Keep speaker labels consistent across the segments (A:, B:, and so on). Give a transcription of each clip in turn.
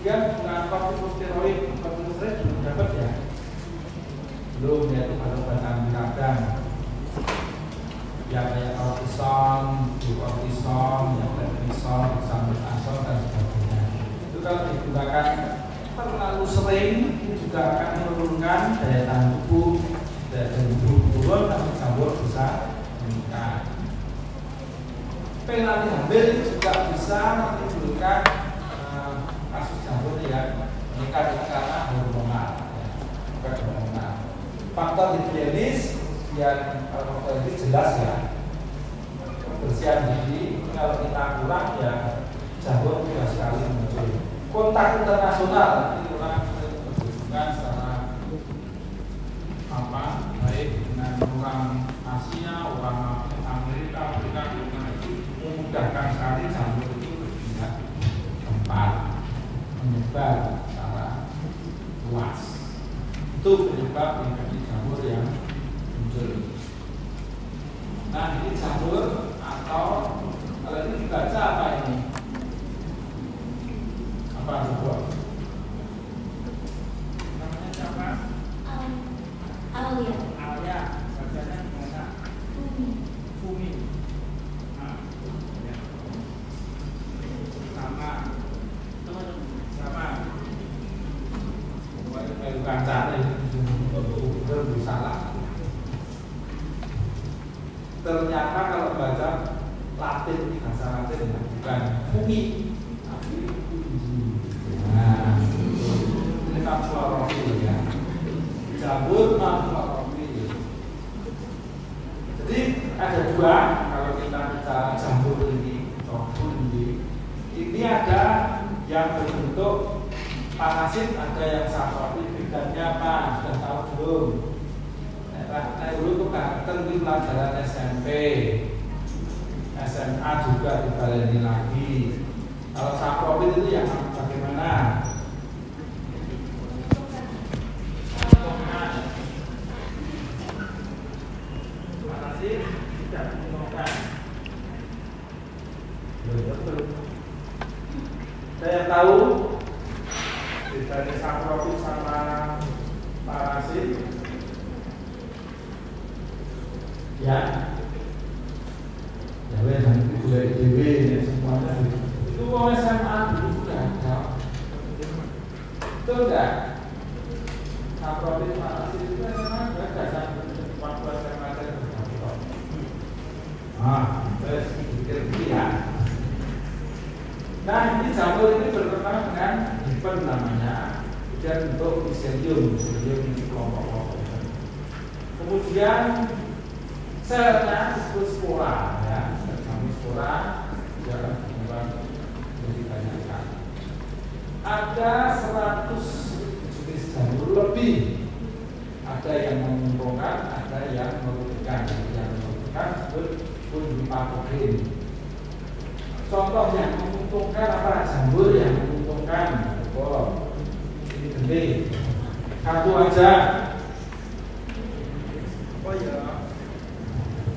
A: Kemudian dengan kortikosteroid belum dapat ya, belum, yaitu obat-obatan radang yang kayak kortison, glukortison, yang prednisone, dexamethasone dan sebagainya. Itu kalau digunakan terlalu sering itu juga akan menurunkan daya tahan tubuh, daya tahan tubuh turun, tapi jamur bisa meningkat. Penalti hamil juga bisa menimbulkan kasus jamur yang meningkat karena hormonal. Faktor higienis yang faktor ini jelas ya, kebersihan gigi. Kalau kita kurang ya jamur mudah sekali muncul. Kontak internasional ini orang berhubungan secara baik dengan orang Asia, orang Amerika, Afrika, memudahkan sekali jamur itu berpindah tempat, menyebar secara luas. Itu penyebab infeksi jamur yang muncul. Nah, ini jamur atau kalau ini dibaca apa ini? Apa coba? Namanya siapa?
B: Alia.
A: Alia. Bacanya gimana? Fumi. Nah, ya. Sama. Sama. Bukan cara itu salah. Ternyata kalau baca Latin, bahasa Latin bukan fumi, tapi nah, ini klorofil ya, jamur klorofil. Jadi ada dua kalau kita bicara jamur ini, ini ada yang berbentuk parasit, ada yang saprofit. Bedanya apa? Sudah tahu belum? Nah, dulu itu kanker di pelajaran SMP, SMA juga dibaleni lagi. Kalau saprofit itu yang bagaimana? Parasit tidak menguntungkan. Saya tahu bedanya saprofit sama parasit. Ya, ya nanti juga IDW ya semuanya itu mau SMA dulu sudah ada, betul nggak? Saprofit parasit itu SMA ada waktu SMA saya berdapat. Terus pikir ya. Nah, ini jamur ini berkembang dengan hipen namanya, dan untuk miselium ini kelompok-kelompok. Kemudian selnya disebut spora ya, kami spora juga berkembang jadi banyak sekali. Ada 100 jenis jamur lebih. Ada yang menguntungkan, ada yang merugikan. Yang merugikan disebut pulvipatogen. Contoh yang menguntungkan apa? Jamur yang menguntungkan. Oh, ini gede. Satu aja. Oh ya.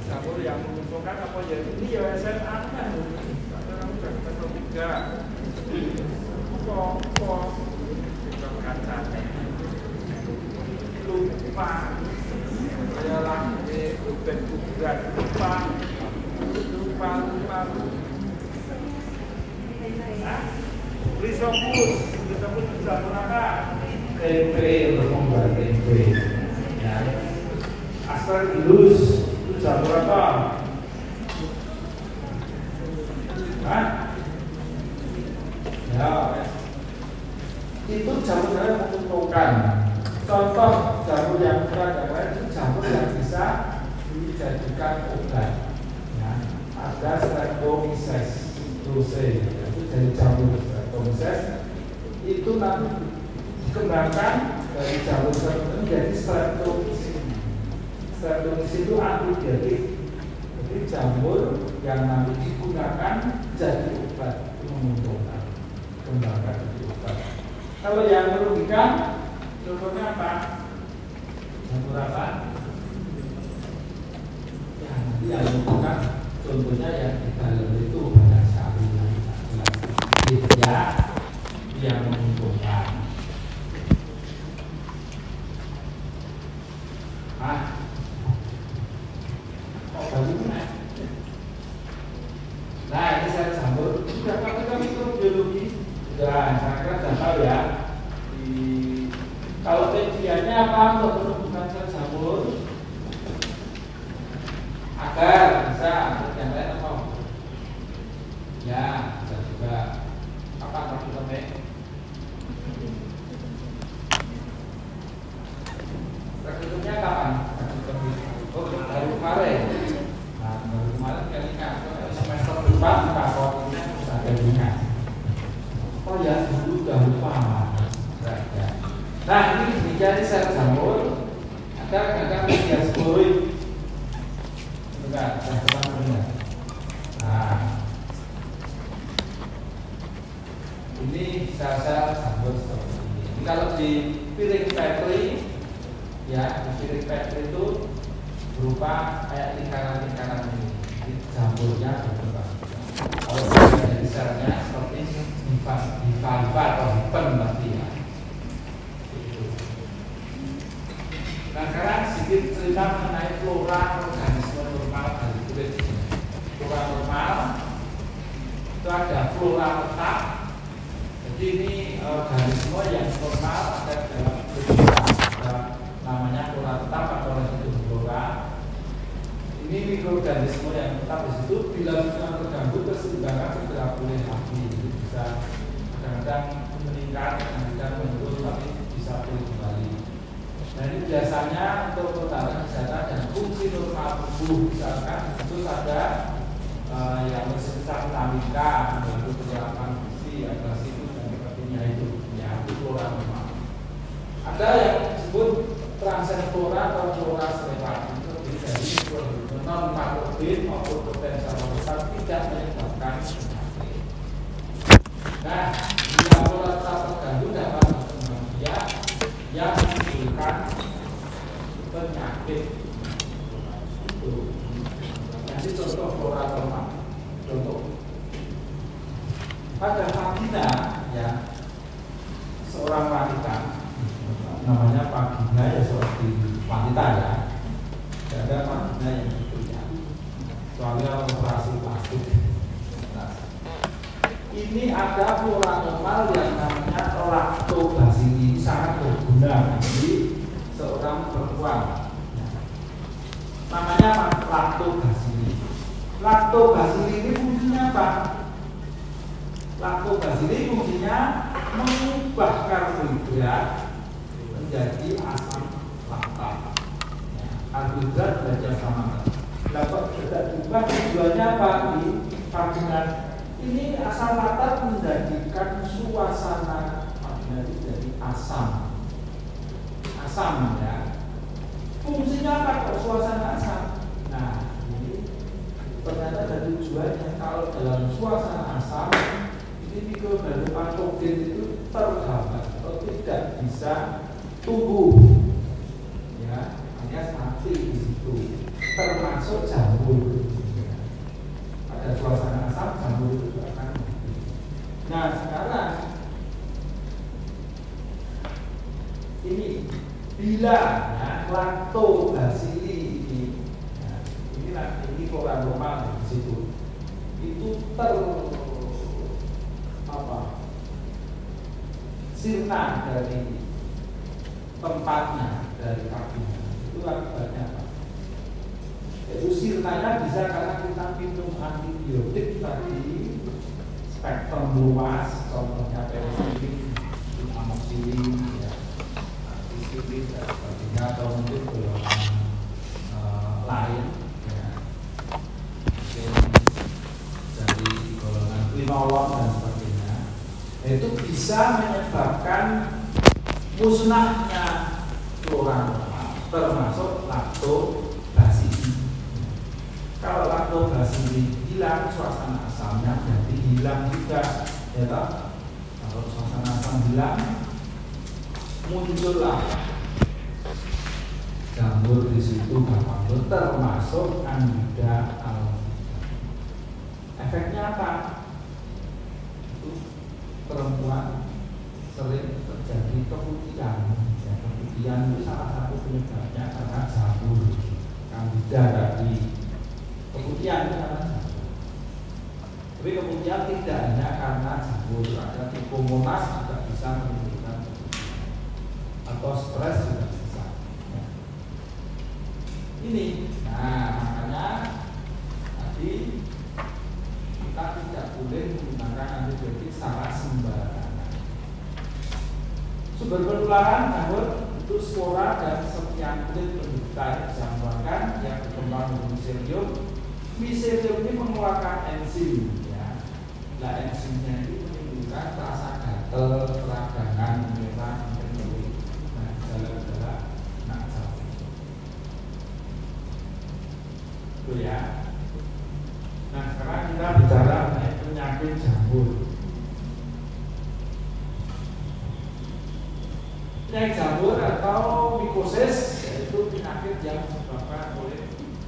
A: Jamur yang menguntungkan apa ya? Ini ya SMA kan. Kamu sudah ketemu 3. Kok kaca lupa. Saya lagi bukan kuburan lupa. Risopus disebut jamur apa? Tempe, berkembang tempe. Ya. Aspergillus itu jamur apa? Hah? Ya, itu jamur yang menguntungkan. Contoh jamur yang yang lain itu jamur yang bisa dijadikan obat. Ya, ada Streptomyces dose, itu dari jamur Streptomyces itu nanti dikembangkan dari jamur menjadi Streptomycin. Streptomycin itu antibiotik. Jadi jamur yang nanti digunakan jadi obat itu menguntungkan, kembangkan jadi obat. Kalau yang merugikan, contohnya apa? Jamur apa? Ya nanti yang menguntungkan, contohnya yang di dalam itu banyak sekali. Ya, yang menguntungkan. Nah, ini saya campur. Sudah kita mikrobiologi. Sudah, saya kira sudah tahu ya. Kalau medianya apa untuk menumbuhkan sel jamur? Agar bisa untuk yang lain apa? Ya, bisa juga. Apa arti tempe? Rekruternya kapan? Oh, baru kemarin. Nah, baru kemarin kan ingat. Semester depan raportnya sudah ada ingat. Oh ya, dulu udah lupa. Nah, ini menjadi sel jamur. Ada kadang media sporoid. Enggak, saya benar. Nah, ini sel-sel jamur seperti ini. Ini kalau di piring Petri, ya, di piring Petri itu berupa kayak lingkaran-lingkaran ini. Jamurnya berubah. Kalau dari selnya seperti hifa atau hipen berarti ya. Nah, sekarang sedikit cerita mengenai flora organisme normal dari kulit. Flora normal itu ada flora tetap. Jadi ini organisme yang normal ada dalam kulit kita. Namanya flora tetap atau residu flora. Ini mikroorganisme yang tetap di situ. Bila sudah terganggu keseimbangan segera pulih lagi. Jadi bisa kadang-kadang meningkat, kadang-kadang menurun, tapi bisa pulih kembali. Nah, ini biasanya untuk pertahanan kesehatan dan fungsi normal tubuh. Misalkan itu ada yang bersifat vitamin K, membantu penyerapan gizi, atrasitus dan sebagainya itu. Ya, itu flora normal. Ada yang disebut transient flora atau flora selewat. Itu dari non patogin maupun potensial lokal tidak menyebabkan penyakit. Nah, bila flora tetap terganggu dapat berkembang biak yang menimbulkan penyakit itu. Jadi contoh flora normal. Contoh pada vagina, ya, seorang wanita, namanya vagina ya seperti wanita ya. Tidak ada vagina yang itu ya. Soalnya operasi plastik. Ini ada flora normal yang namanya lactobacilli, sangat berguna bagi seorang perempuan. Namanya lactobacilli. Lactobacilli ini fungsinya apa? Lactobacilli fungsinya mengubah karbohidrat menjadi asam laktat. Karbohidrat belajar sama. Dapat tidak diubah, tujuannya apa? Di vagina ini asam laktat menjadikan suasana vagina itu jadi asam. Asam ya. Fungsinya apa kok suasana asam? Nah, ini ternyata ada tujuannya. Kalau dalam suasana asam ini mikroorganisme patogen itu terhambat atau tidak bisa tumbuh. Ya, hanya mati di situ. Termasuk jamur. Ada suasana asam, jamur itu akan mati. Nah, sekarang ini bila ya, lactobacilli ini flora normal di situ itu sirna dari tempatnya dari vagina itu akibatnya apa? Itu sirnanya bisa karena kita minum antibiotik tadi spektrum luas, contohnya penicillin, amoxicillin, ya, ampicillin dan sebagainya, atau mungkin golongan lain, ya, dari golongan quinolon dan sebagainya, itu bisa menyebabkan musnahnya flora normal, termasuk lactobacilli. Kalau lactobacilli hilang, suasana asamnya jadi hilang juga, ya toh? Kalau suasana asam hilang, muncullah jamur di situ gampang, termasuk Candida albicans. Efeknya apa? Itu perempuan sering terjadi keputihan. Ya, keputihan itu salah satu penyebabnya karena jamur Candida tadi. Keputihan itu karena jamur. Tapi keputihan tidak hanya karena jamur, ada Trichomonas juga bisa menimbulkan keputihan, atau stres juga bisa. Ya. Ini, nah makanya tadi kita tidak boleh menggunakan antibiotik secara sembarangan. Sumber penularan jamur itu spora dan serpihan kulit penderita yang bisa menularkan yang berkembang dengan miselium. Miselium ini mengeluarkan enzim, ya. Nah, enzimnya itu menimbulkan rasa gatal, peradangan, merah, nyeri. Nah, gejala-gejala kena jamur. Itu ya. Nah, sekarang kita bicara mengenai penyakit jamur. Penyakit jamur atau mikosis yaitu penyakit yang disebabkan oleh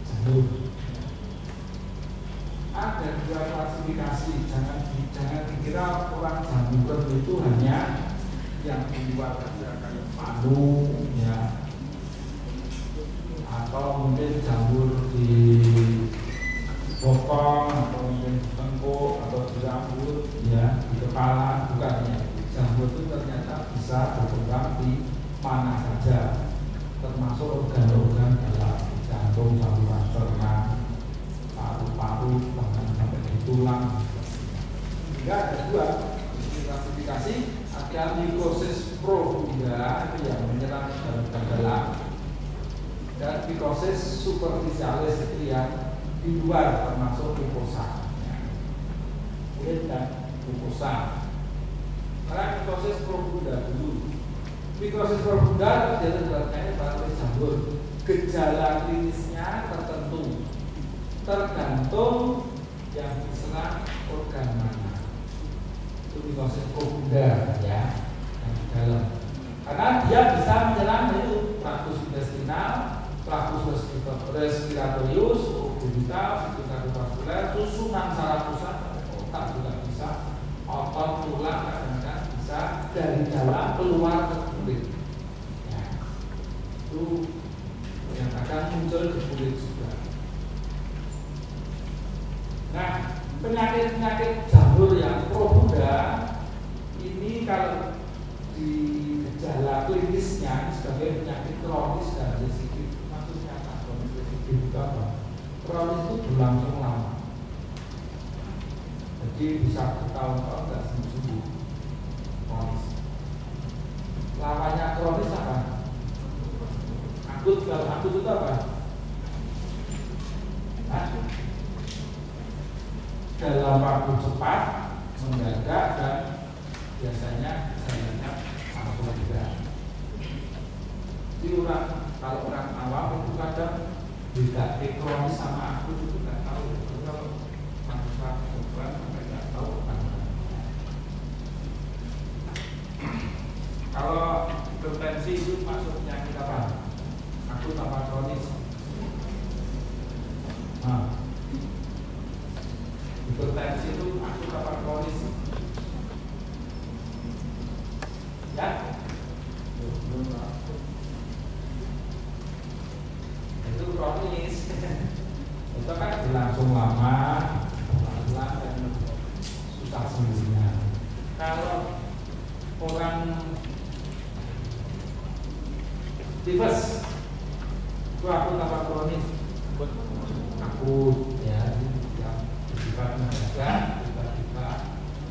A: jamur. Ada dua klasifikasi. Jangan dikira orang jamur itu hanya yang di luar saja kayak paru, ya, atau mungkin jamur di bokong, atau mungkin di tengkuk, atau di rambut, ya, di kepala. Bukan ya. Jamur itu ternyata bisa berkembang di mana saja, termasuk organ-organ dalam jantung, saluran cerna, paru-paru, bahkan sampai di tulang. Sehingga ada dua klasifikasi. Ada mikosis profunda itu yang menyerang organ dalam, dan mikosis superficialis itu yang di luar, termasuk mukosa, kulit dan mukosa. Sekarang mikosis profunda dulu. Mikosis profunda terjadi terkait pada jamur. Gejala klinisnya tertentu, tergantung yang diserang organ mana. Itu mikosis profunda, ya, yang di dalam. Karena dia bisa menyerang itu traktus intestinal, traktus respiratorius, vital, sistem kardiovaskuler, susunan saraf pusat, otak juga bisa, otot, tulang, kadang-kadang bisa dari dalam keluar ke kulit. Ya, itu yang akan muncul di kulit juga. Nah, penyakit-penyakit jamur yang profunda ini kalau di gejala klinisnya sebagai penyakit kronis dan resisif. Maksudnya apa? Kronis resisif itu apa? Kronis itu berlangsung lama, jadi bisa bertahun-tahun tidak sembuh-sembuh. Kronis. Lawannya kronis apa? Akut. Kalau akut itu apa? Nah, dalam waktu cepat, mendadak, dan biasanya gejalanya langsung juga. Jadi kalau orang awam itu kadang beda kronis sama akut itu nggak tahu. Kalau manusia kebetulan sampai nggak tahu kan. Kalau hipertensi itu maksudnya kita apa? Akut apa kronis? Nah, hipertensi itu akut apa kronis? Ya? Itu kronis. Itu kan berlangsung lama, pelan-pelan, dan susah sembuhnya. Kalau orang tifus itu akut apa kronis? Akut, ya, yang bersifat mendadak, tiba-tiba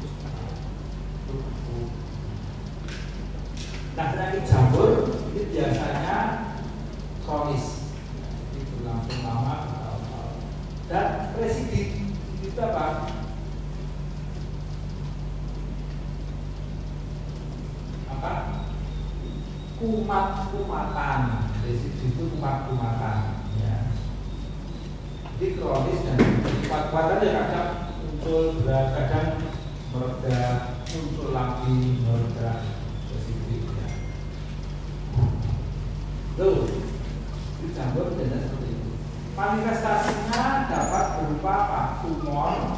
A: itu akut. Nah, penyakit jamur ini biasanya kronis, jadi berlangsung lama, dan residif itu apa? Kumat-kumatan. Residif itu kumat-kumatan, ya. Jadi kronis dan kuat-kuatan ya kadang muncul, kadang mereda, muncul lagi, mereda. Tuh, di jamur jenis seperti itu. Manifestasinya dapat berupa apa? Tumor,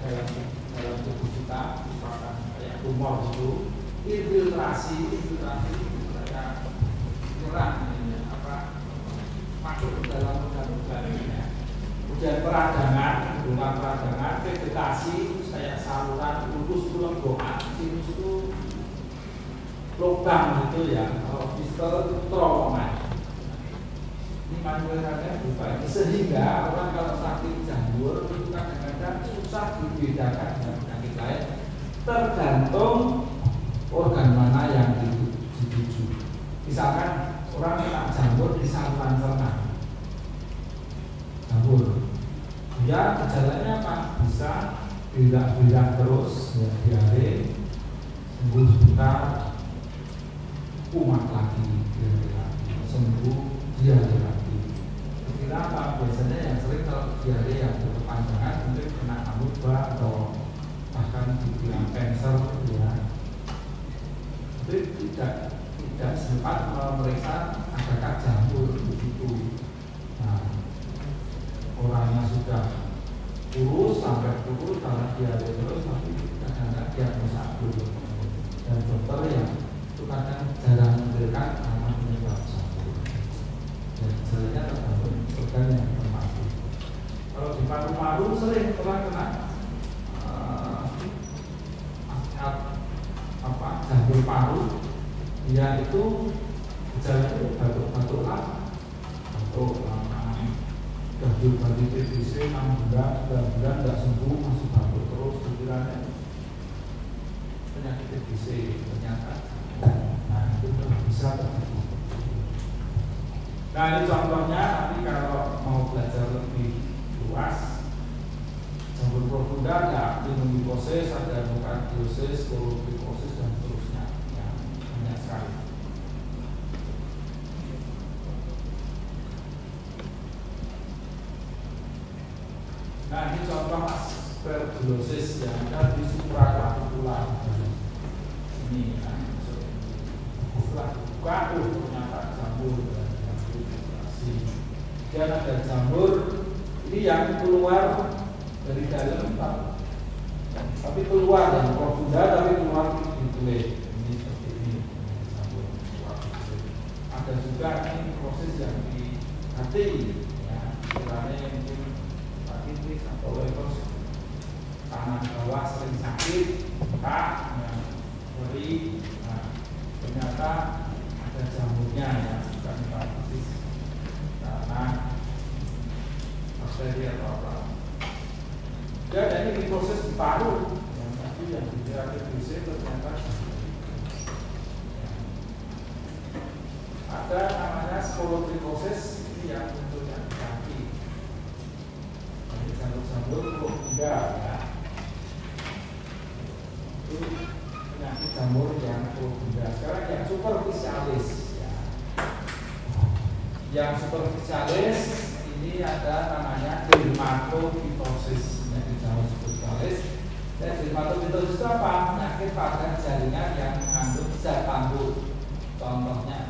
A: ya, dalam tubuh kita, misalkan kayak tumor itu, infiltrasi kayak nyerang ini masuk ke dalam organ-organ ini. Kemudian peradangan, hubungan peradangan, vegetasi kayak saluran, lupus itu lenggokan, sinus itu lubang gitu ya, kalau fistel itu terowongan. Ini manfaatnya berupa ini sehingga orang kalau sakit jamur itu kadang-kadang susah dibedakan dengan penyakit lain, tergantung organ mana yang dituju. Misalkan orang kena jamur di saluran cerna, jamur. Ya gejalanya apa? Bisa bidak-bidak terus, ya, diare, sembuh sebentar, kumat lagi, diare lagi, sembuh, diare lagi. Kira apa? Biasanya yang sering kalau diare yang berkepanjangan mungkin kena amuba atau bahkan dibilang cancer, ya. Tapi tidak sempat memeriksa adakah jamur begitu. Nah, orangnya sudah kurus sampai kurus karena diare terus, tapi kadang-kadang diagnosa dulu. Dan dokter yang itu kadang jarang memberikan karena penyebab jamur. Dan gejalanya tergantung organ yang termasuk. Kalau di paru-paru sering orang kena jamur paru, dia itu gejalanya batuk-batuk lama, ganti TBC 6 bulan, 9 bulan tidak sembuh, masih batuk terus, pikirannya penyakit TBC ternyata. Nah itu bisa terjadi. Nah ini contohnya, nanti kalau mau belajar lebih luas, jamur profunda ada pneumococcosis, ada mokardiosis, chlorotrichosis dan seterusnya, ya, banyak sekali. Nah ini contoh aspergillosis yang ada di supraklavicular. Ini kan setelah buka ternyata jamur dan infiltrasi. Dan ada jamur ini yang keluar dari dalam tapi keluar yang profunda tapi keluar di kulit. Ini seperti ini jamur keluar di kulit. Ada juga ini proses yang di hati, ya, istilahnya mungkin atau terus tangan bawah sering sakit, nyeri, nah, ternyata ada jamurnya ya, bukan hepatitis karena bakteri atau apa. Dan ini proses di paru yang tadi yang dikira TBC ternyata ada namanya chlorotrichosis, ini yang bentuknya kaki. Jamur profunda, ya. Itu penyakit jamur yang profunda. Sekarang yang superficialis, ya. Yang superficialis ini ada namanya dermatofitosis. Penyakit jamur superficialis. Dan dermatofitosis itu apa? Penyakit pada jaringan yang mengandung zat tanduk. Contohnya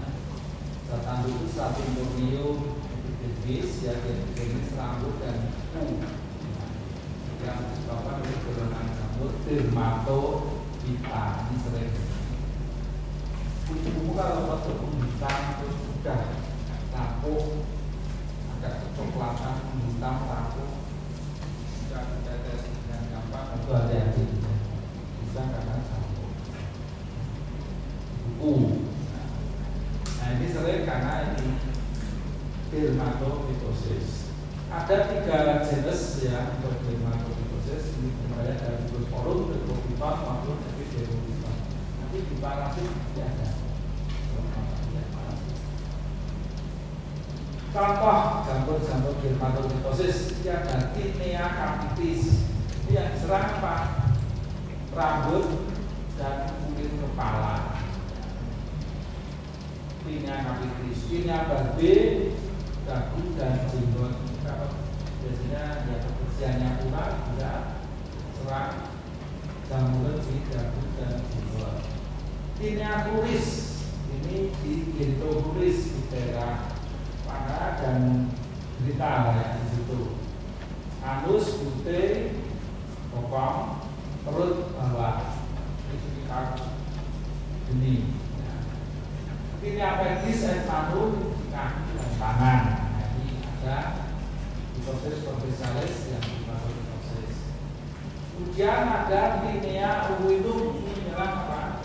A: zat tanduk itu Staphylococcus epidermis, ya, epidermis rambut dan kuku. Yang disebabkan oleh golongan jamur dermatofita. Ini sering kuku kalau berbentuk hitam terus sudah rapuh, agak kecoklatan, hitam rapuh, sudah tidak dengan gampang, itu hati-hati, bisa karena jamur kuku. Nah ini sering karena ini dermatofitosis. Ada 3 jenis ya untuk dermatofitosis. Ini kembali dari Biosporum, Dendropiton maupun Epidermopiton. Nanti di parasit tidak ada. Contoh jamur-jamur dermatofitosis ini ada Tinea capitis. Ini yang serang apa? Rambut dan kulit kepala. Tinea capitis, Tinea barbe, dagu dan jenggot. Biasanya ya kebersihannya kurang, bisa serang jamur di dagu dan jenggot. Tinea cruris ini di genitocuris di daerah paha dan genital, ya, di situ. Anus, bute, bokong, perut bawah, ini di kaku. ini. Tinea pedis and manu kaki dan tangan. Nah, ini ada pitosis provincialis yang hematopoiesis. Kemudian ada tinea urinum, ini menyerang apa?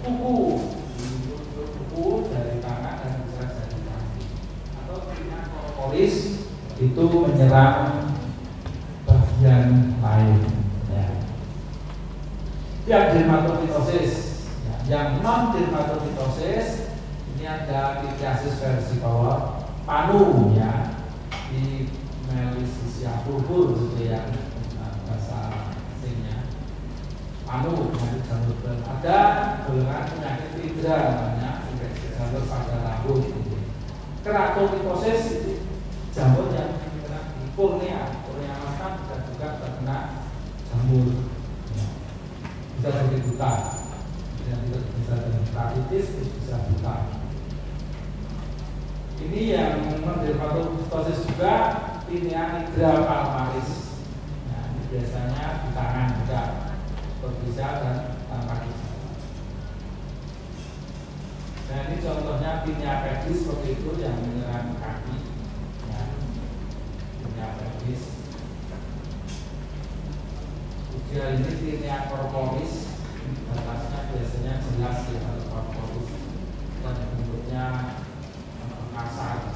A: Kuku dari tangan dan bisa dari kaki. Atau tinea corporis itu menyerang bagian lain. Ya. Yang dermatofitosis, ya. Yang non dermatofitosis ini ada litiasis versi bawah panu, ya, di Melissia purpur gitu ya, bahasa asingnya. Panu, penyakit jamur. Ada golongan penyakit hidra namanya infeksi jamur pada rambut. Gitu. Keratopitosis itu jamur yang kena di kornea mata bisa juga terkena jamur. Ya. Bisa jadi buta, yang tidak bisa dengan keratitis bisa buta. Ini yang dermatofitosis juga tinea nigra palmaris. Nah, ini biasanya di tangan juga, berbisa dan tanpa gejala. Nah, ini contohnya tinea pedis seperti itu yang menyerang kaki. Ya, tinea pedis. Kemudian ini tinea corporis, batasnya biasanya jelas ya kalau corporis, dan bentuknya kasar,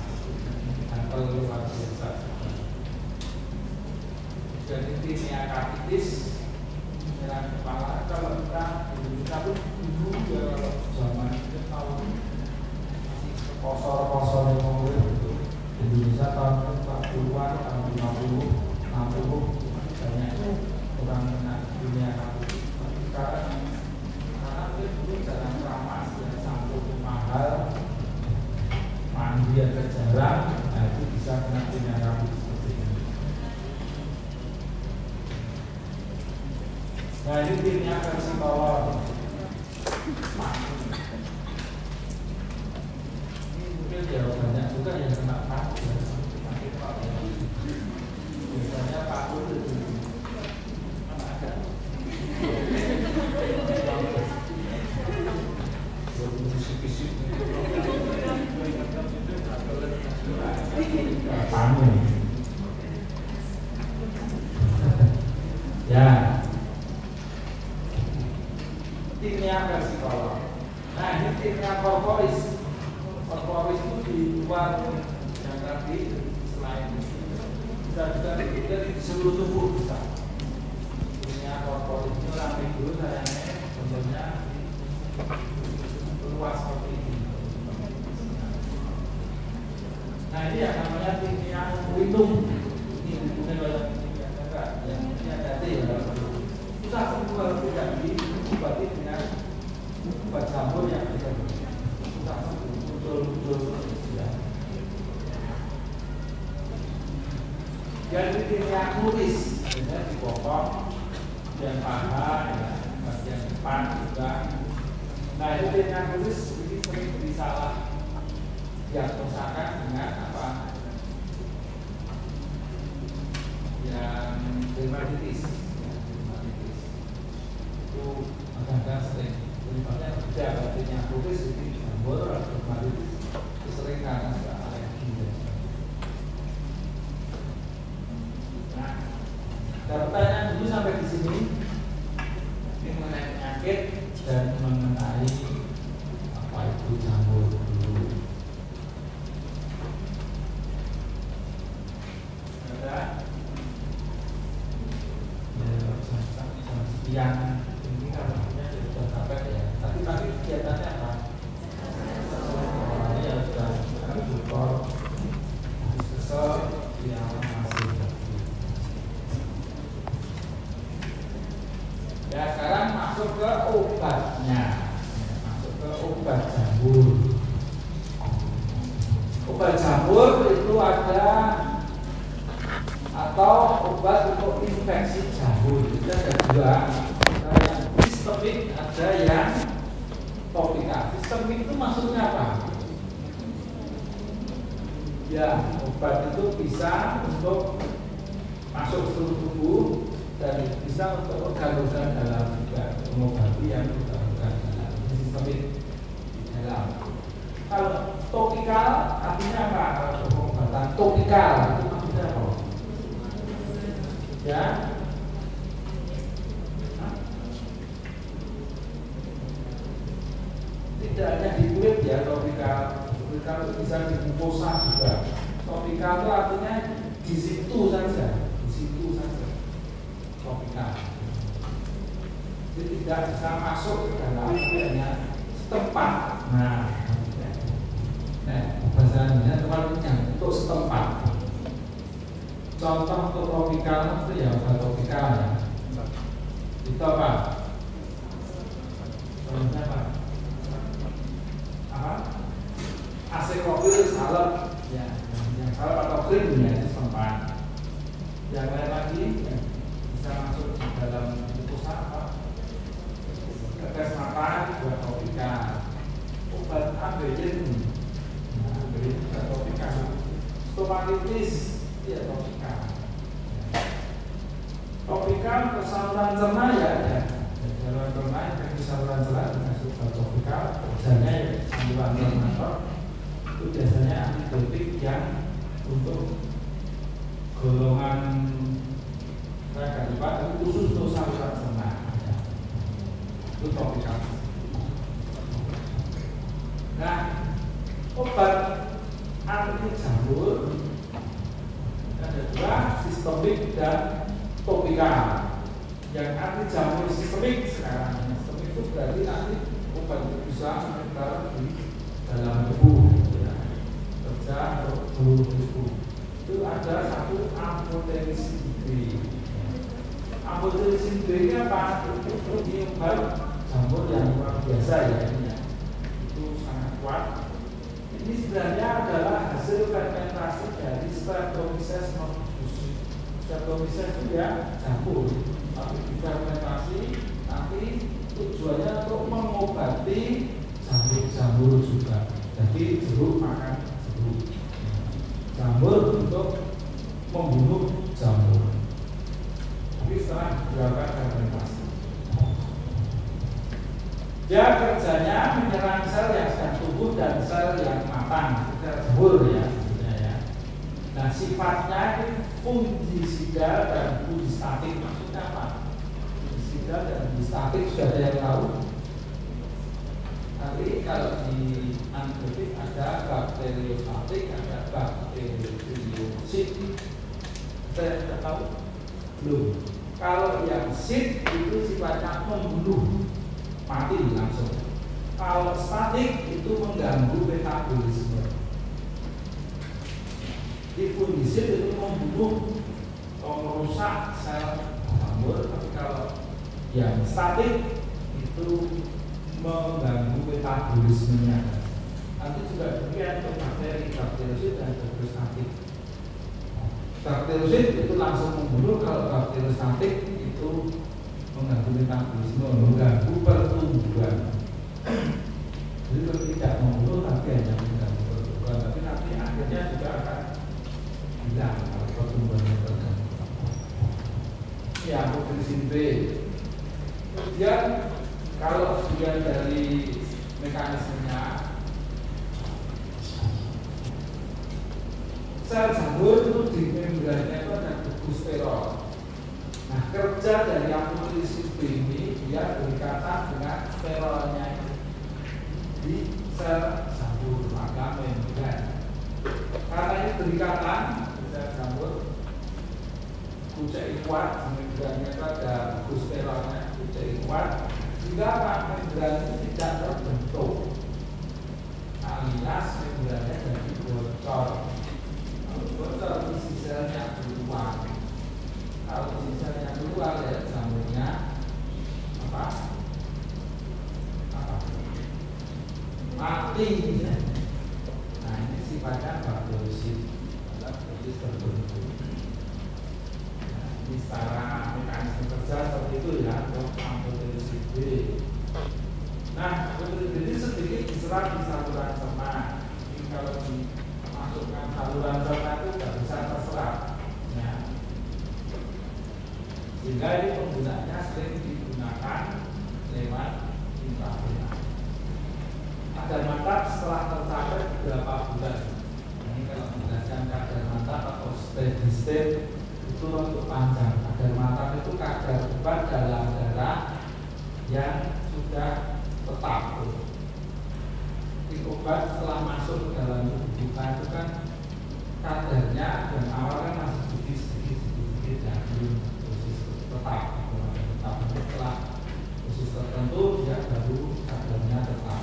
A: gatal luar biasa. Jadi tinea capitis menyerang kepala. Kalau kita Indonesia pun dulu ya, kalau zaman itu tahun masih kosor yang ngomong itu Indonesia tahun 40-an, tahun 50, 60 banyak orang kena tinea capitis. Sekarang karena dia dulu jarang keramas, ya, sampo mahal, mandi agak jarang, nah itu bisa kena tinea capitis seperti ini. Nah, ini tinea versi bawah. Ini mungkin ya banyak juga yang kena paku ya, biasanya paku itu kan ada. Pamu. Ya. Tinea versi bawah. Nah, ini tinea corporis. Corporis itu di luar yang tadi, selain bisa juga dari seluruh tubuh bisa. Tinea corporis itu rapi dulu sayangnya, contohnya luas seperti ini. Nah, ini yang namanya tinea urinum. Ini bukan enggak, yang ini ada ya. Susah semua tidak diobati dengan obat jamur yang kita susah muncul ya. Jadi tinea kuris, artinya di bokong dan paha, ya, bagian depan juga. Nah, itu tinea kuris ini sering disalah diagnosakan dengan apa? Yang dermatitis. Itu agak sering penyebabnya tidak artinya kuris itu jamur atau dermatitis itu sering karena alergi. Nah, ada pertanyaan dulu sampai di sini. Ini mengenai penyakit dan mengenai apa itu jamur dulu. Ada? Ya, sekian. Ini kan sudah sampai ya. Tapi kegiatannya apa? Ini ya sudah bukor, kesel, yang masih. Ya, sekarang masuk ke obatnya. Masuk ke obat jamur. Obat jamur itu ada atau obat untuk infeksi jamur. Itu ada dua. Ada yang sistemik, ada yang topikal. Sistemik itu maksudnya apa? Ya, obat itu bisa untuk masuk ke seluruh tubuh dan bisa untuk organ-organ dalam juga, mengobati yang organ tidak hanya di kulit ya topikal. Topikal itu bisa di mukosa juga. Topikal itu artinya di situ saja, topikal. Jadi tidak bisa masuk ke dalam, hanya setempat. Nah, bahasanya tempatnya untuk setempat. Contoh untuk topikal itu ya obat topikal ya. Itu apa? Contohnya apa? Aseklopil salep ya, yang salep atau krim ya itu setempat. Yang lain lagi yang bisa masuk di dalam mukosa apa? Tetes mata buat topikal. Obat ambeien, ambeien buat topikal. Stomatitis ya topikal. Topikal ke saluran cerna ya, saluran cerna infeksi saluran cerna masuk ke topikal. Kerjanya ya saluran cerna itu biasanya antibiotik yang untuk golongan khusus untuk saluran cerna. Itu topikal. Nah, obat anti jamur ada dua, sistemik dan topikal. Yang anti jamur sistemik sekarang, sistemik itu berarti nanti obat itu bisa menempel di dalam tubuh, ya. Kerja untuk seluruh tubuh. Itu ada satu amphotericin B. Amphotericin B ini apa? Itu di obat jamur yang luar biasa ya, itu sangat kuat. Ini sebenarnya adalah hasil fermentasi dari Streptomyces nodosus. Streptomyces itu ya jamur, tapi difermentasi nanti tujuannya untuk mengobati jamur juga. Jadi jeruk makan jeruk, jamur untuk membunuh jamur. Tapi setelah dilakukan fermentasi, dia kerjanya menyerang sel yang sedang tumbuh dan sel yang matang, sel jamur ya. Nah, sifatnya ini fungisidal dan fungistatik. Maksudnya apa? Fungisidal dan fungistatik sudah ada yang tahu. Nanti kalau di antibiotik ada bakteriostatik, ada bakteriosid. Saya tidak tahu. Belum. Kalau yang sid itu sifatnya membunuh, mati langsung. Kalau statik itu mengganggu metabolisme. Di fungisid itu membunuh atau merusak sel jamur, tapi kalau yang statik itu mengganggu metabolismenya. Nanti juga demikian untuk bakteri, bakteriosid dan bakteriostatik. Bakteriosid itu langsung membunuh, kalau bakteriostatik itu mengganggu metabolisme, mengganggu pertumbuhan. Jadi tidak membunuh tapi hanya mengganggu pertumbuhan, tapi nanti akhirnya juga akan hilang kalau pertumbuhannya terganggu. Ya, amphotericin B. Kemudian kalau dilihat dari mekanismenya, sel jamur itu di membrannya itu ada gugusterol. Nah, kerja dari amphotericin B ini dia berikatan dengan sterolnya di sel jamur, maka membran. Karena ini berikatan sel jamur, kucai kuat, membrannya itu ada gugusterolnya, kucai kuat, sehingga membran itu tidak terbentuk, alias membrannya jadi bocor. Bocor isi selnya keluar. Kalau isi selnya keluar ya jamurnya apa? Mati. Nah, ini sifatnya bakteriosid, bakteriosid terbentuk. Nah, ini secara mekanisme kerja seperti itu ya untuk amphotericin B. Nah, amphotericin B sedikit diserap di saluran cerna. Ini kalau dimasukkan saluran cerna itu tidak bisa terserap. Ya. Sehingga ini penggunaannya sering digunakan lewat intravenous. Kadar mantap setelah tercapai beberapa bulan. Ini kalau menjelaskan kadar mantap atau steady state itu untuk panjang. Kadar mantap itu kadar beban dalam darah yang sudah tetap. obat setelah masuk ke dalam tubuh kita itu kan kadarnya dan awal kan masih sedikit dan belum dosis tetap. Tapi setelah dosis tertentu dia baru kadarnya tetap.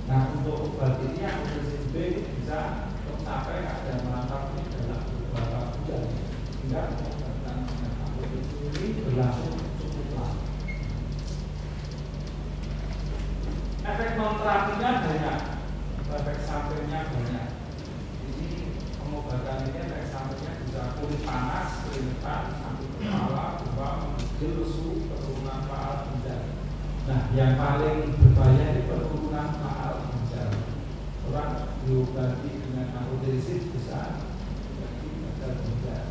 A: Nah untuk obat ini yang dosis B bisa sampai kadar mantap ini dalam beberapa bulan hingga pengobatan dengan amfodarisin ini berlangsung cukup lama. Efek non terapinya banyak, efek sampingnya banyak. Ini pengobatan ini efek sampingnya bisa kulit panas, keringetan, sakit kepala, demam, menggigil, lesu, penurunan faal ginjal. Nah, yang paling berbahaya itu penurunan faal ginjal. Orang diobati dengan amfodarisin bisa menjadi gagal ginjal.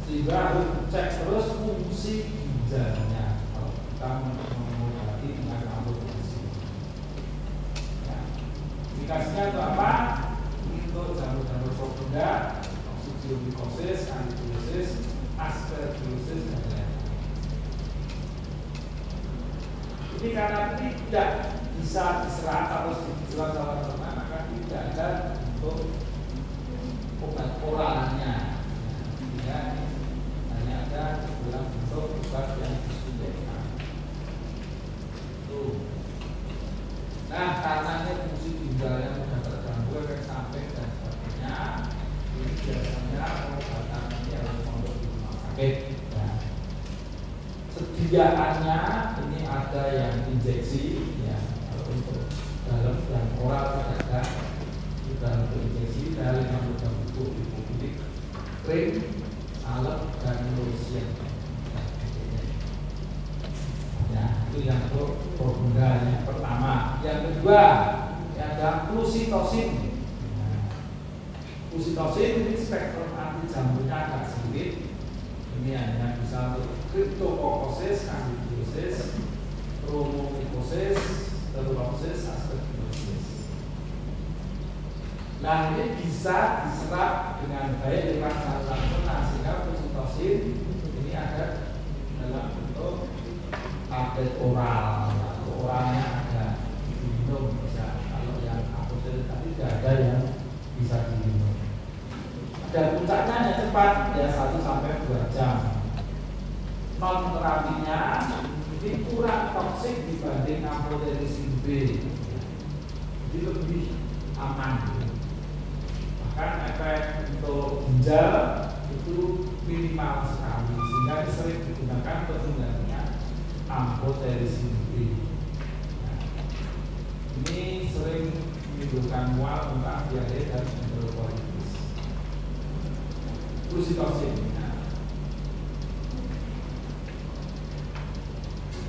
A: Sehingga harus cek terus fungsi ginjalnya kalau kita mengobati dengan amfodarisin. Indikasinya itu apa? Untuk jamur-jamur profunda, oksidiomikosis, kandidiasis, aspergillosis, dan lain-lain. Ini karena tidak bisa diserap atau dijual sama teman, maka tidak ada untuk obat oralnya. Ya, hanya ada dalam bentuk obat yang disuntikkan. Tuh. Nah, karena ini fungsi ginjal yang sudah terganggu, efek samping dan sebagainya, ini biasanya pengobatan ini harus mondok di rumah sakit. Nah, sediaannya ini ada yang injeksi, ya, kalau untuk dalam dan oral tidak ada. Kita untuk injeksi dari 50 kubik krim, salep dan lotion. Ya, itu yang untuk profunda yang pertama. Yang kedua, ada flusitosin. Flusitosin ini spektrum anti jamurnya agak sedikit. Ini hanya bisa untuk cryptococcosis, candidiosis, chromomycosis, tuberculosis, aspergillosis. Nah, ini bisa diserap dengan baik lewat saluran cerna, sehingga flusitosin ini ada dalam bentuk tablet oral. Atau oralnya ada diminum bisa. Kalau yang amfodarisin tadi tidak ada yang bisa diminum. Dan puncaknya hanya cepat, ya 1-2 jam. Non terapinya ini kurang toksik dibanding amfodarisin B. Jadi lebih aman. Bahkan efek untuk ginjal itu minimal sekali, sehingga sering digunakan untuk penggantian amfodarisin B. Nah, ini sering menimbulkan mual, muntah, diare, dan enterokolitis. Flusitosin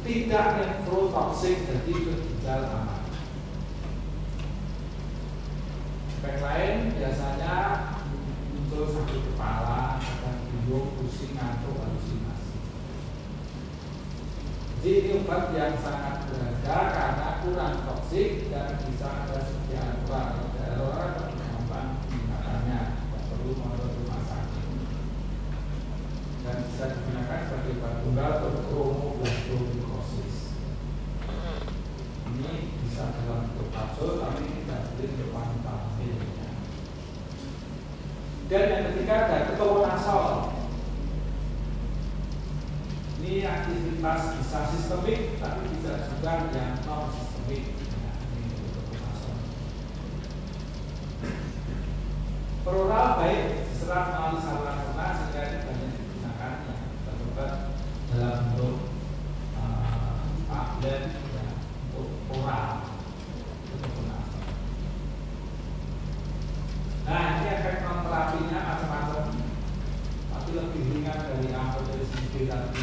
A: tidak nefrotoksik, jadi ke ginjal aman. Efek lain biasanya muncul sakit kepala, kadang bingung, pusing, ngantuk, halusinasi. Jadi ini obat yang sangat berharga karena kurang toksik dan bisa ada sediaan oral. Ada orang gampang menggunakannya, tidak perlu masuk rumah sakit. Dan bisa digunakan sebagai obat tunggal untuk chromoblastomycosis. Ini bisa dalam bentuk kapsul, tapi tidak boleh untuk wanita hamil. Dan yang ketiga ada ketoconazole. Ini aktivitas bisa sistemik, tapi bisa juga yang non sistemik. Nah, ini ketoconazole. Peroral baik diserap melalui saluran cerna, sehingga ini banyak digunakan yang terlibat dalam bentuk tablet dan oral. Nah, ini efek non terapinya macam-macam, tapi lebih ringan dari amfodarisin B tadi.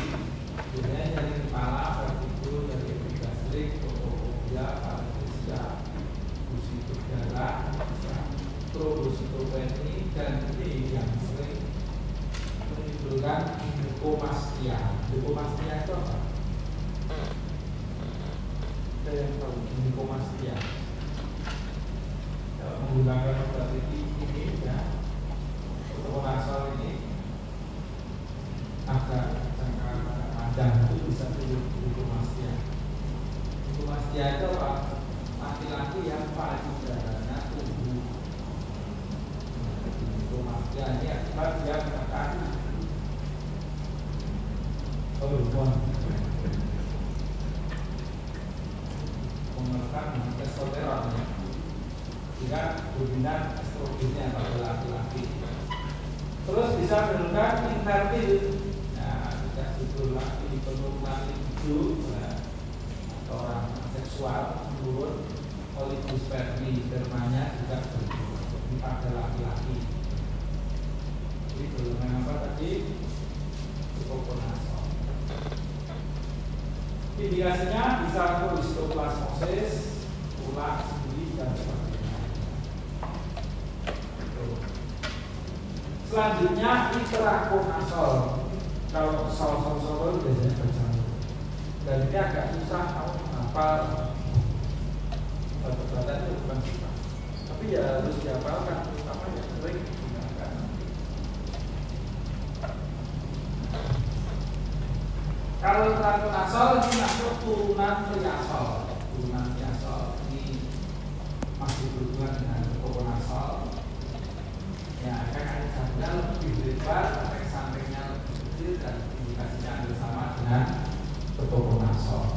A: Biasanya dari kepala, vertigo, dari epigastrik, fotofobia, paresthesia, gusi berdarah, trombositopeni, dan ini yang sering menimbulkan leukomastia. Leukomastia itu apa? Ada yang tahu leukomastia? Kalau menggunakan obat ini ya, ketoconazole ini agak jangka panjang itu bisa leukomastia. Leukomastia itu apa? Laki-laki yang payudaranya tumbuh Ya, ini akibat dia menekan hormon, menekan testosteron ya, sehingga dominan estrogennya pada laki-laki. Terus bisa menekan infertil, nah tidak tidur lagi, penurunan libido atau orang seksual menurun, oligospermia juga berkurang pada laki-laki. Jadi golongan apa tadi? Ketokonazol. Indikasinya bisa histoplasmosis, ulah sendi dan sebagainya. Selanjutnya itraconazol. Kalau sol biasanya bercampur. Dan ini agak susah kalau menghafal obat-obatan itu bukan susah. Tapi ya harus dihafalkan, terutama yang sering digunakan. Kalau itraconazol ini masuk turunan triazol. Turunan triazol ini masih berhubungan dengan ketokonazol. Ya, kan ada sampingnya lebih lebar, efek sampingnya lebih kecil dan indikasinya hampir sama dengan ketokonazol.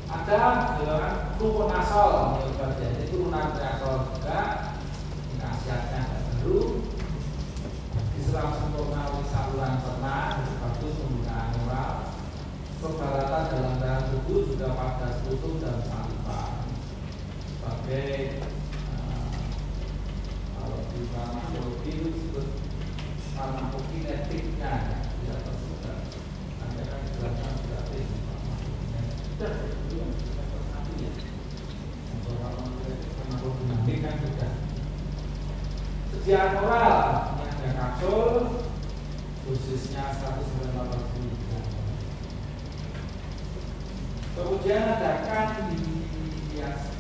A: Ada golongan fluconazol, jadi turunan triazol juga, khasiatnya baru. Diserap sempurna oleh saluran cerna, bagus penggunaan oral. Kebaratan dalam darah tubuh juga pada sekutu dan saliva. Sebagai kalau di farmakologi itu disebut farmakokinetiknya, tidak tersebut. Anda kan jelaskan berarti farmakokinetik kan sudah. Sediaan oral ada kapsul, dosisnya 180 mg. Kemudian ada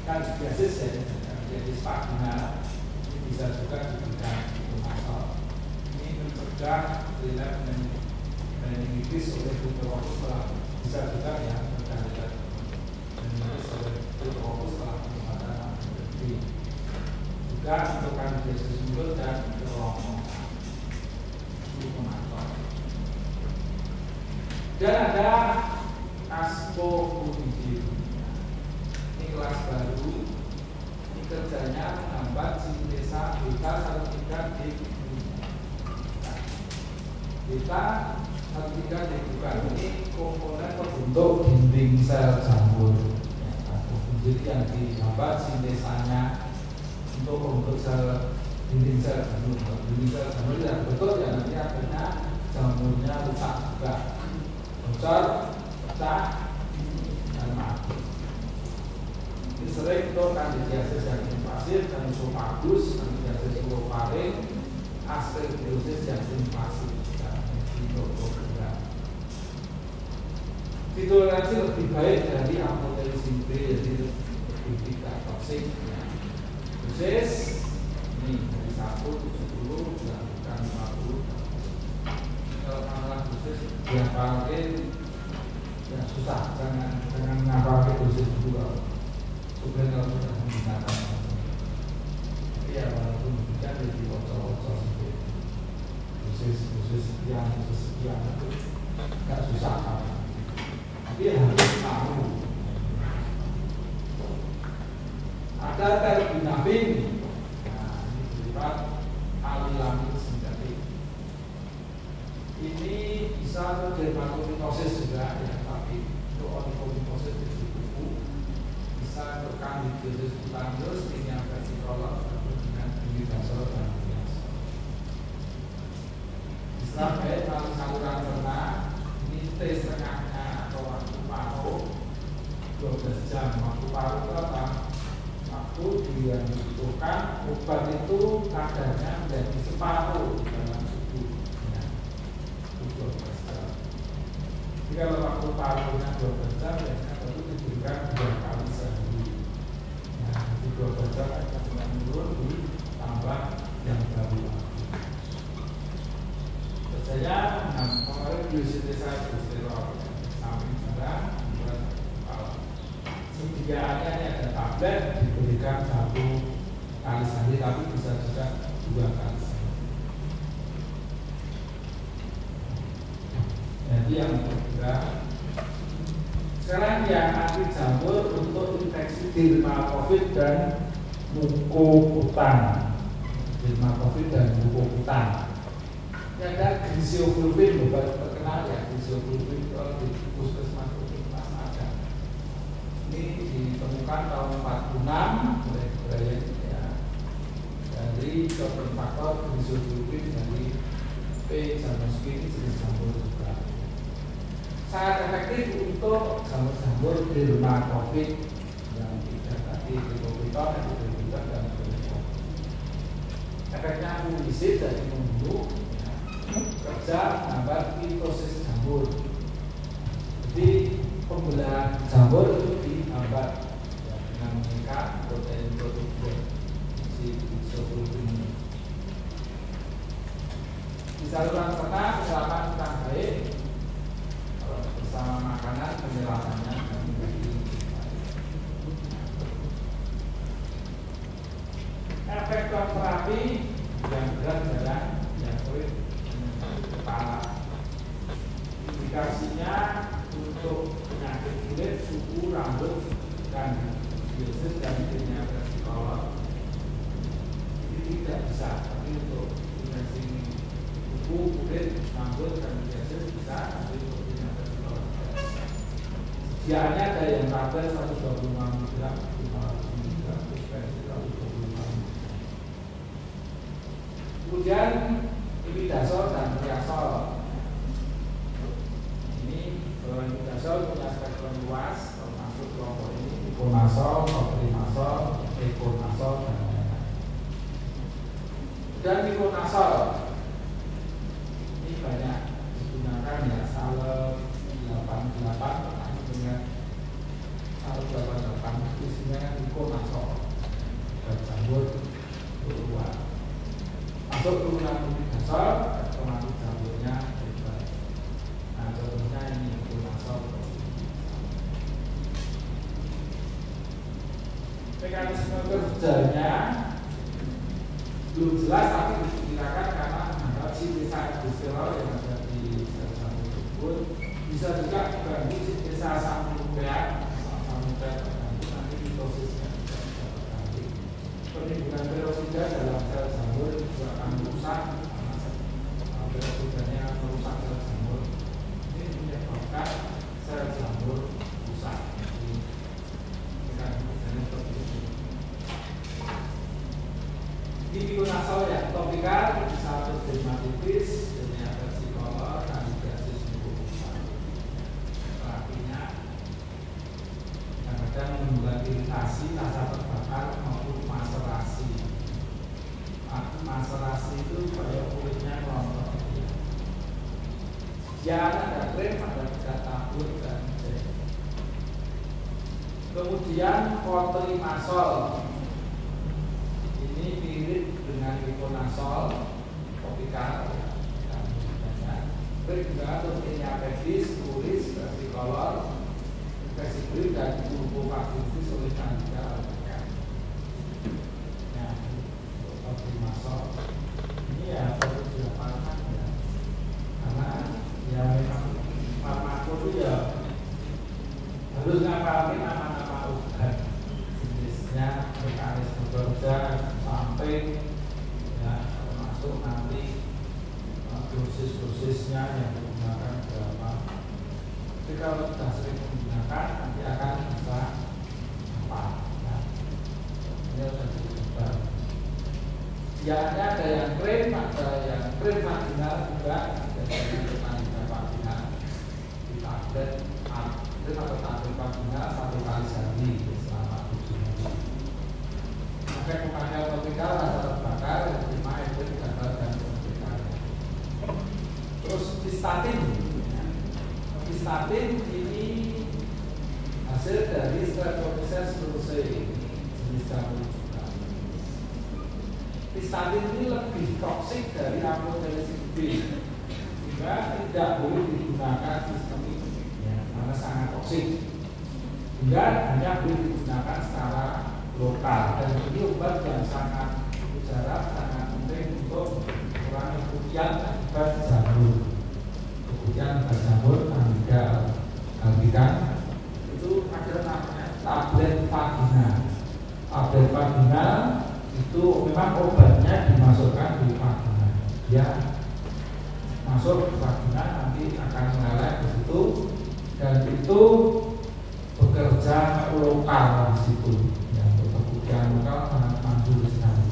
A: kandidiasis ya, jadi spagina. Ini bisa juga diberikan fluconazol. Ini mencegah relap meningitis oleh Pterococcus setelah bisa juga ya mencegah meningitis oleh Pterococcus setelah pengobatan antibiotik. Juga untuk kandidiasis mulut dan kerongkongan. Dan ada ascorbunidin. Ini kelas baru. Ini kerjanya menghambat sintesa beta 1,3 di beta 1,3 di bukan. Ini komponen pembentuk dinding sel jamur. Jadi yang dihambat sintesanya untuk membentuk sel dinding sel jamur. Dinding sel jamur yang betul ya nanti akhirnya jamurnya rusak juga, bocor, pecah, dan mati. Ini sering untuk kandidiasis yang invasif dan esophagus, kandidiasis urofaring, aspergillosis yang invasif dan fitotoksika. Fitotoleransi lebih baik dari amphotericin B, jadi lebih tidak toksik. Dosis ini dari 1 70 dilakukan 50. Kalau masalah dosis dihafalin ya susah, jangan menghafalkan dosis dulu supaya kalau sudah menggunakan. Ya walaupun demikian jadi bocor-bocor dosis sekian itu nggak susah kan, tapi harus tahu. Ada terbinafin. Alilamin sintetik. Ini bisa untuk dermatofitosis juga ya, tapi untuk onychomycosis di kuku bisa untuk kandidiasis cutaneus, ini yang versi kolot dengan imidazol dan imidazol. Bisa baik melalui saluran cerna. Ini T setengahnya atau waktu paruh 12 jam. Waktu paruh itu apa? Yang dibutuhkan obat itu kadarnya menjadi separuh dalam tubuh. Jadi kalau waktu paruhnya 12 jam, biasanya baru diberikan 2 kali sehari. Nah, di 12 jam akan menurun ditambah yang baru. Biasanya kemarin biosintesa sterol samping jarang, sediaannya ada tablet diberikan 1 kali sehari, tapi bisa juga 2 kali sehari. Jadi yang kedua, sekarang yang anti jamur untuk infeksi dermatovid dan mukokutan. Dermatovid dan mukokutan. Ini ada griseofulvin, terkenal ya griseofulvin kalau di puskesmas ada. Ini ditemukan tahun 46 oleh Brian ya, dari cover faktor griseofulvin dari P. Zamoyski, jenis jamur juga. Sangat efektif untuk jamur-jamur dermatovid yang tidak tadi trichopiton, epidermidis dan sebagainya. Efeknya fungisid dari membunuh, kerja menghambat mitosis jamur. Jadi pembelahan jamur itu dihambat ya, dengan mengikat protein si griseofulvin ini. Di saluran cerna penyerapan kurang baik. Bersama makanan penyerapannya akan menjadi baik. Efek terapi yang berat jalan, yang sulit kepala. Indikasinya untuk penyakit kulit, kuku, rambut, dan biosis dan jenisnya versicolor. Ini tidak bisa, tapi untuk infeksi kuku, kulit, rambut, dan biosis bisa, tapi untuk sediaannya ada yang tabel 125 mg, 500 mg, dispensi 125 mg. Kemudian imidazol dan triazol. Ini imidazol punya spektrum luas, termasuk kelompok ini ikonazol, cotrimazol, econazol, dan lain-lain. Dan iconazol ini banyak digunakan ya, salep 88 dengan 188 isinya kan iconazol dan jamur beruang. Masuk turunan imidazol, termasuk jamurnya hebat. Nah, contohnya ini iconazol. Mekanisme kerjanya belum jelas, tapi diperkirakan karena menghambat sintesa aldosterol yang ada di sel jamur tersebut. Bisa juga mengganggu sintesa asam nukleat terganggu, nanti mitosisnya juga bisa terganggu. Penimbunan perosida dalam sel jamur juga akan merusak karena perosidanya merusak sel jamur. Ini menyebabkan sel jamur rusak. Jadi mekanismenya seperti itu. Di iconazol yang topikal bisa untuk dermatitis, jenisnya versicolor, kandidiasis mukosa. Terapinya kadang menimbulkan iritasi, rasa terbakar maupun maserasi. Maserasi itu kayak kulitnya kelompok. Ya ada krim, ada tidak tabur dan jel. Kemudian cotrimazol. Ini mirip dengan iconazol, topikal dan sebagainya. Juga untuk idiopedis, kuris, versicolor, infeksi kulit dan mukovaksitis oleh Candida albicans. Nah, untuk cotrimazol ini ya perlu dihafalkan ya, karena ya memang farmako itu ya harus ngapalin nama-nama obat, jenisnya, mekanisme kerja, sampai ya termasuk nanti dosis-dosisnya yang digunakan berapa. Jadi kalau sudah sering menggunakan nanti akan bisa apa ya, ini sudah diubah. Ya ada yang krim, ada yang krim vaginal juga, ada yang Candida vaginal di tablet krim atau tablet vaginal 1 kali sehari selama 7 minggu. Efek memakai topikal rasa terbakar, terima efek gatal dan pemberikan. Terus pistatin. Pistatin ini hasil dari Streptomyces brucei, jenis jamur juga. Pistatin ini lebih toksik dari amlodipine B, sehingga tidak boleh digunakan sistemik ya, karena sangat toksik. Hingga hanya boleh digunakan secara lokal, dan ini obat yang sangat mujarab, sangat penting untuk mengurangi kerugian akibat jamur. Kemudian jamur Candida albicans itu ada namanya tablet vaginal. Tablet vaginal itu memang obatnya dimasukkan di vagina. Ya, masuk ke vagina nanti akan meleleh di situ, dan itu bekerja lokal di situ. Ya, untuk kerugian lokal sangat manjur sekali.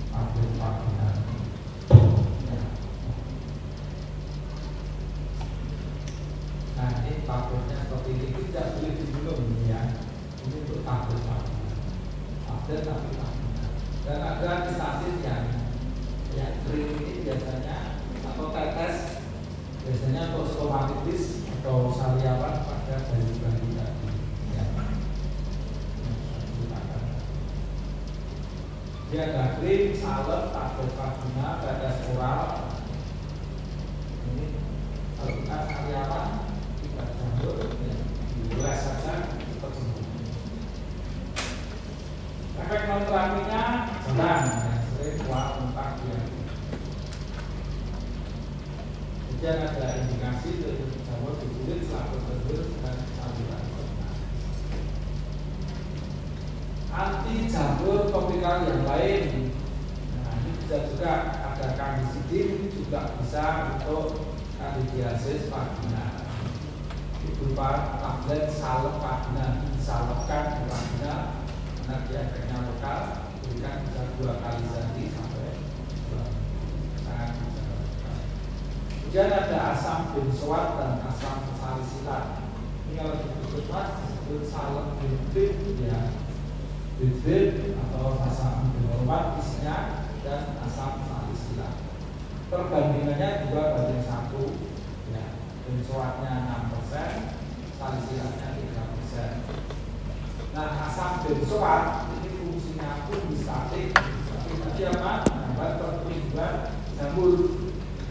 A: Tablet vaginal. Ya. Nah, ini tabletnya seperti ini, tidak boleh diminum ya. Ini untuk tablet vaginal. Tablet tapi vaginal. Dan ada statin yang krim ini biasanya atau tetes biasanya untuk stomatitis atau sariawan pada bayi-bayi tadi. Ya. Dia ada krim, salep, tablet vaginal, tetes oral. Ini kalau kita sariawan tidak jamur, ya, diulas saja cepat sembuh. Efek non terapinya sedang, sering kuat, muntah, diare. Kemudian ada indikasi dari jamur di kulit, selaput telur, dan saluran pencernaan. Anti jamur topikal yang lain, nah ini bisa juga ada kandisidin, juga bisa untuk kandidiasis vaginal. Itu berupa tablet salep vaginal, disalepkan di vaginal. Karena dia efeknya lokal, berikan bisa 2 kali sehari sampai 2 sangat bisa. Kemudian ada asam benzoat dan asam salisilat. Ini kalau disebut disebut salep benzoat ya, benzoat atau asam benzoat isinya, dan asam salisilat. Perbandingannya 2:1 ya, benzoatnya 6%, salisilatnya 3%. Nah, asam benzoat ini fungsinya fungistatik, tapi apa? Menambah pertumbuhan jamur.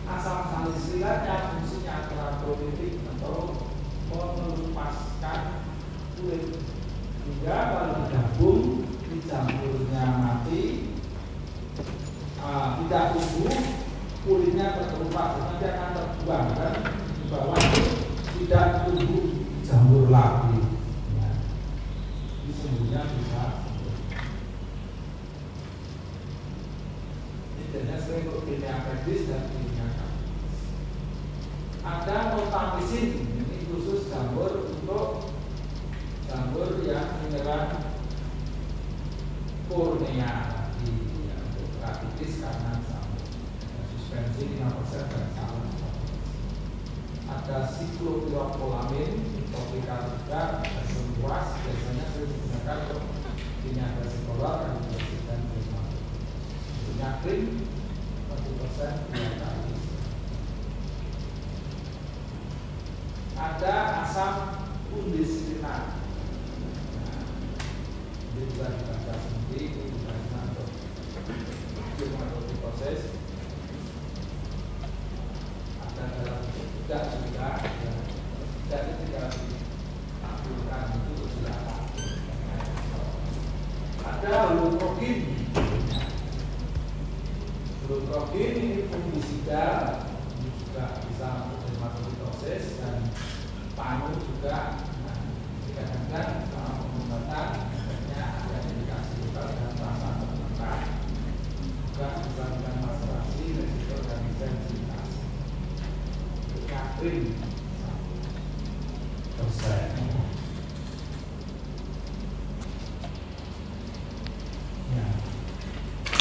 A: Asam salisilatnya fungsinya terapeutitik atau mengelupas kulit. Hingga kalau digabung, di jamurnya mati, tidak tumbuh, kulitnya terkelupas, nanti akan terbuang, dan di bawah tidak tumbuh jamur lagi. Sembuhnya bisa. Ini jenisnya sering untuk tinea pedis dan tinea capitis. Ada notamisin, ini khusus jamur untuk jamur yang menyerang kornea, ya, untuk capitis karena jamur. Suspensi 5% dan salep. Ada siklopirofolamin, topikal juga, dan luas biasanya sering digunakan untuk tinea vesicular, kandidiasis, dan dermatitis. Punya krim 1% 2 kali. Ada asam undesitinat. Nah, ini juga dibaca sendiri, ini digunakan untuk dermatitis. Ada dalam tidak juga, dan tidak ditampilkan itu silakan. Ada luprogin. Luprogin ini fungisida, ini juga bisa untuk dermatolitosis, dan panu juga. Nah, kadang-kadang pengobatan efeknya ada indikasi lokal dan rasa tertekan. Juga bisa dengan maserasi, resiko, dan intensitas. Krim 1%. Ya.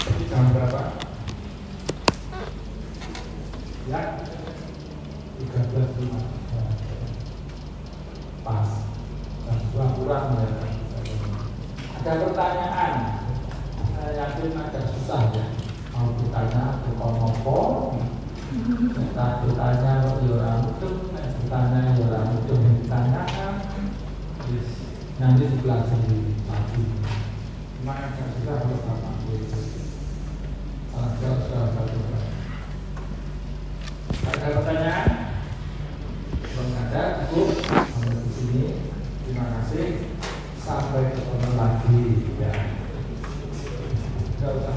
A: Ini jam berapa? Ya, 13.05. Pas. Jam 2 kurang ya. Ada pertanyaan? Saya yakin agak susah ya. Mau ditanya ke konopo. Kita ditanya orang itu, ditanya orang itu yang ditanyakan, nanti dipelajari lagi. Mana yang sudah harus apa? Ada pertanyaan? Belum ada, cukup sampai di sini. Terima kasih. Sampai ketemu lagi. Tidak usah.